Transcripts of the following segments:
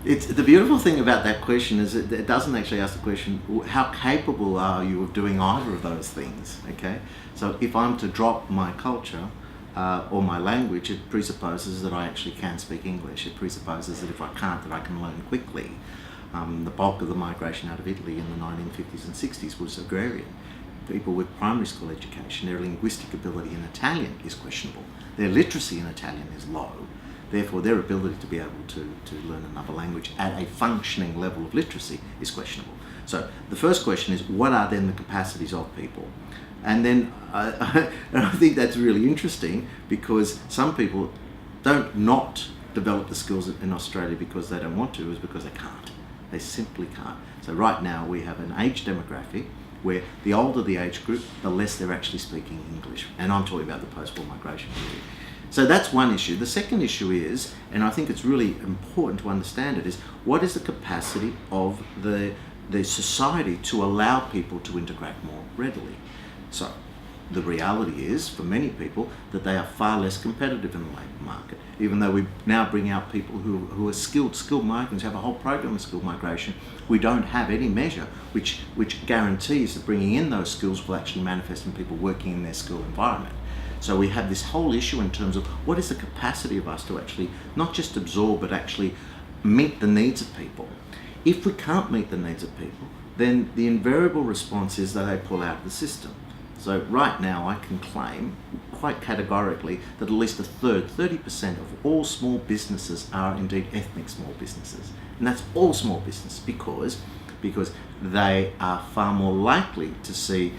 It's the beautiful thing about that question is it doesn't actually ask the question, how capable are you of doing either of those things? Okay, so if I'm to drop my culture or my language, it presupposes that I actually can speak English. It presupposes that if I can't, that I can learn quickly. The bulk of the migration out of Italy in the 1950s and 60s was agrarian. People with primary school education, their linguistic ability in Italian is questionable. Their literacy in Italian is low. Therefore, their ability to be able to learn another language at a functioning level of literacy is questionable. So the first question is, what are then the capacities of people? And then and I think that's really interesting, because some people don't not develop the skills in Australia because they don't want to, is because they can't. They simply can't. So right now we have an age demographic where the older the age group, the less they're actually speaking English. And I'm talking about the post-war migration period. So that's one issue. The second issue is, and I think it's really important to understand it, is what is the capacity of the society to allow people to integrate more readily? So the reality is, for many people, that they are far less competitive in the labour market. Even though we now bring out people who are skilled migrants, have a whole program of skilled migration, we don't have any measure which guarantees that bringing in those skills will actually manifest in people working in their skilled environment. So we have this whole issue in terms of what is the capacity of us to actually not just absorb, but actually meet the needs of people. If we can't meet the needs of people, then the invariable response is that they pull out of the system. So right now I can claim quite categorically that at least a third, 30% of all small businesses are indeed ethnic small businesses. And that's all small business because they are far more likely to see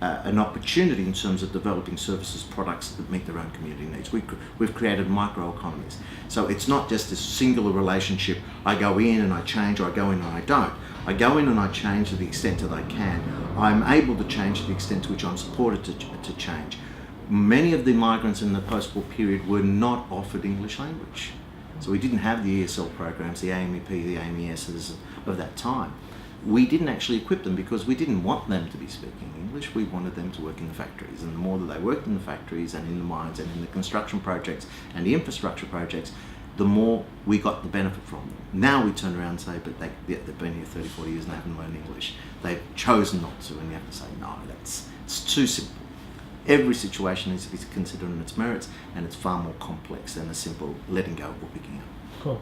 an opportunity in terms of developing services, products that meet their own community needs. We've created microeconomies. So it's not just this singular relationship, I go in and I change, or I go in and I don't. I go in and I change to the extent that I can. I'm able to change to the extent to which I'm supported to change. Many of the migrants in the post-war period were not offered English language. So we didn't have the ESL programs, the AMEP, the AMESs of that time. We didn't actually equip them because we didn't want them to be speaking English. We wanted them to work in the factories, and the more that they worked in the factories and in the mines and in the construction projects and the infrastructure projects, the more we got the benefit from them. Now we turn around and say, but they've been here 30, 40 years and they haven't learned English. They've chosen not to, and you have to say, no, it's too simple. Every situation needs to be considered on its merits, and it's far more complex than a simple letting go or picking up. Cool.